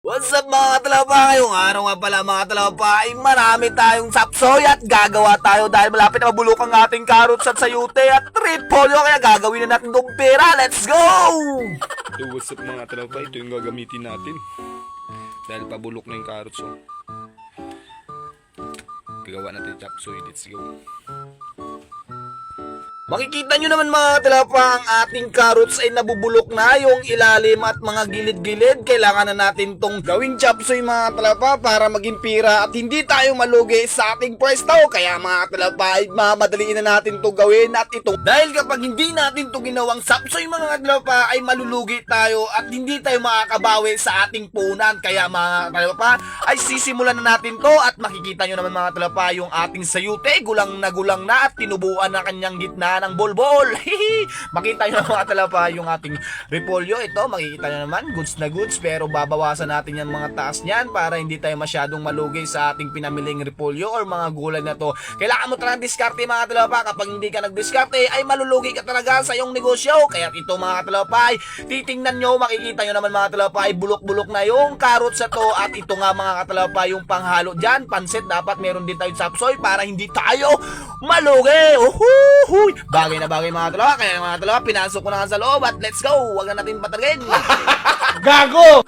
What's up mga talapa? Ngayong araw nga pala mga talapa ay marami tayong sapsoy at gagawa tayo dahil malapit na mabulok ang ating carrots at sayute at repolyo kaya gagawin na natin itong pera. Let's go! So what's up mga talapa? Ito yung gagamitin natin. Dahil pabulok na yung carrots. Oh. Gagawa natin chop suey. Let's go. Makikita nyo naman mga talapa, ang ating carrots ay nabubulok na yung ilalim at mga gilid-gilid. Kailangan na natin tong gawing chop suey mga talapa para maging pira at hindi tayo malugi sa ating pwesto. Kaya mga talapa ay mamadaliin na natin to gawin at ito. Dahil kapag hindi natin to ginawang chop suey mga talapa ay malulugi tayo at hindi tayo makakabawi sa ating punan. Kaya mga talapa ay sisimulan na natin to at makikita nyo naman mga talapa yung ating sayute. Gulang na at tinubuan na kanyang gitna ng bolbol. Makita nyo mga talapa yung ating repolyo. Ito makikita nyo naman goods na goods pero babawasan natin yung mga taas niyan para hindi tayo masyadong malugi sa ating pinamiling repolyo or mga gulay na to. Kailangan mo talagang diskarte mga talapa. Kapag hindi ka nagdiskarte ay malulugi ka talaga sa iyong negosyo. Kaya ito mga talapa ay titingnan nyo, makikita nyo naman mga talapa ay bulok-bulok na yung carrots na to at ito nga mga talapa yung panghalo dyan. Pansit dapat meron din tayong sapsoy para hindi tayo malugi. Uhuhuy! Bagay na bagay mga talapa. Kaya mga talapa, pinasok ko na sa loob at let's go. Huwag na natin patagin. Gago!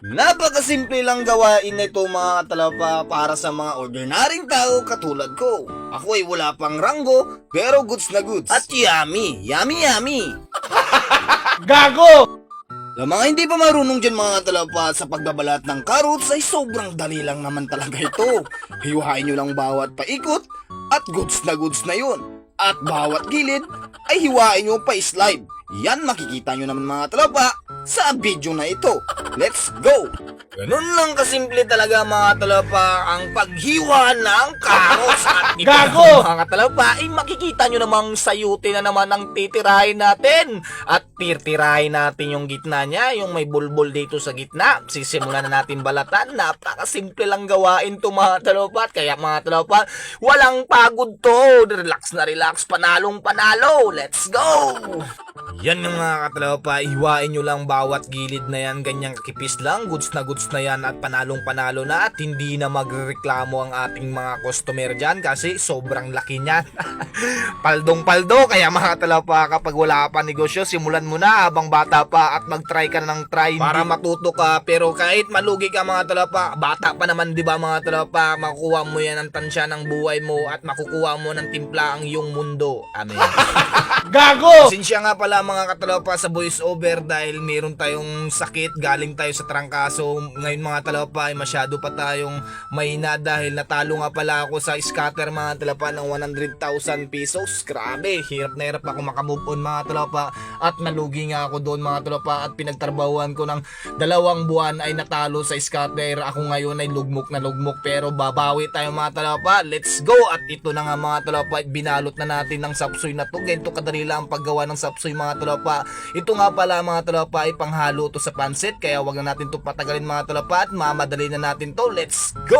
Napakasimple lang gawain nito mga talapa para sa mga ordinaryong tao katulad ko. Ako ay wala pang ranggo pero goods na goods. At yummy, yummy, yummy. Gago! Sa mga hindi pa marunong dyan mga talapa sa pagbabalat ng carrots ay sobrang dali lang naman talaga ito. Hiwain nyo lang bawat paikot at goods na yun. At bawat gilid ay hiwain nyo pa slide. Yan makikita nyo naman mga talapa sa video na ito. Let's go! Ganun lang kasimple talaga mga talapa ang paghiwa ng carrots at ito Gago! mga talapa ay makikita nyo namang sayute na naman ang titirahin natin at titirahin natin yung gitna niya, yung may bulbul dito sa gitna. Sisimulan na natin balatan. Napakasimple lang gawain to mga talapa kaya mga talapa walang pagod to. Relax na relax, panalong panalo. Let's go! Yan yung mga katalapa, ihiwain nyo lang bawat gilid na yan, ganyang kakipis lang, goods na yan at panalong panalo na at hindi na magreklamo ang ating mga customer dyan kasi sobrang laki niyan. Paldong paldo, kaya mga talapa kapag wala pa negosyo, simulan mo na habang bata pa at mag-try ka na ng try para matuto ka. Pero kahit malugi ka mga talapa, bata pa naman di ba mga talapa, makukuha mo yan ang tansya ng buhay mo at makukuha mo ng timpla ang iyong mundo. Amen. Gago! Sinsya nga pala mga katalapa sa voice over dahil meron tayong sakit, galing tayo sa trangkaso. Ngayon mga talapa ay masyado pa tayong mahina dahil natalo nga pala ako sa scatter mga talapa ng 100,000 pesos. Grabe, hirap na hirap ako makamove on mga talapa at nalugi nga ako doon mga talapa at pinagtrabahuan ko ng 2 buwan ay natalo sa scatter. Ako ngayon ay lugmok na lugmok pero babawi tayo mga talapa. Let's go! At ito na nga mga talapa, binalot na natin ng sapsoy na to. Ganito kadali lang ang paggawa ng sapsoy mga talapa. Ito nga pala mga talapa ay panghalo to sa pansit kaya wag na natin to patagalin mga talapa at mamadali na natin to. Let's go!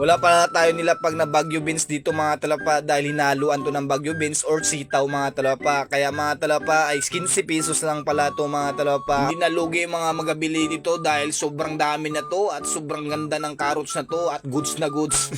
Wala pa tayo nilapag na bagyo beans dito mga talapa dahil hinaluan to ng bagyo beans or sitaw mga talapa. Kaya mga talapa ay 15 pesos lang pala to mga talapa. Hindi nalugi mga magabili dito dahil sobrang dami na to at sobrang ganda ng carrots na to at goods na goods.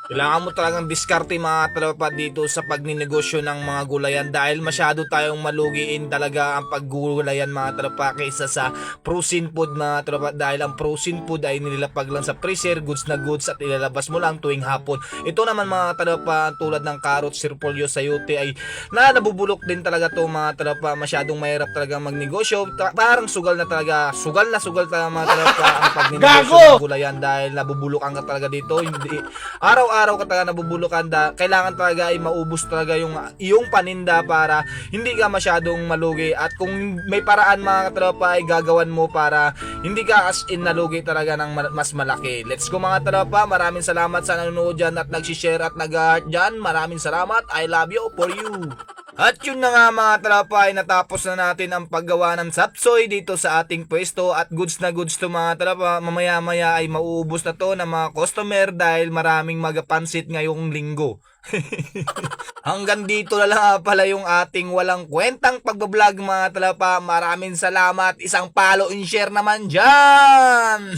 Kailangan mo talagang diskarte mga talapa dito sa pagninegosyo ng mga gulayan dahil masyado tayong malugiin talaga ang paggulayan mga talapa kaysa sa frozen food mga talapa dahil ang frozen food ay nilapag lang sa freezer, goods na goods at ilalabas mo lang tuwing hapon. Ito naman mga talapa tulad ng carrots, repolyo, sayote ay nabubulok din talaga to mga talapa. Masyadong mahirap talaga magnegosyo. Parang sugal na talaga mga talapa ang pagninegosyo ng gulayan dahil nabubulokan ka talaga dito. Hindi araw-araw ka talaga nabubulokan. Kailangan talaga ay maubos talaga yung iyong paninda para hindi ka masyadong malugi at kung may paraan mga talapa ay gagawan mo para hindi ka as in nalugi talaga ng mas malaki. Let's go mga talapa, maraming salamat sa nanonood dyan at nagsishare at nag-heart dyan. Maraming salamat, I love you for you. At yun na nga mga talapa ay natapos na natin ang paggawa ng sapsoy dito sa ating pwesto at goods na goods to mga talapa. Mamaya maya ay mauubos na to ng mga customer dahil maraming magapansit ngayong linggo. Hanggang dito na lang pala yung ating walang kwentang pagbablog mga talapa. Maraming salamat. Isang follow and share naman dyan.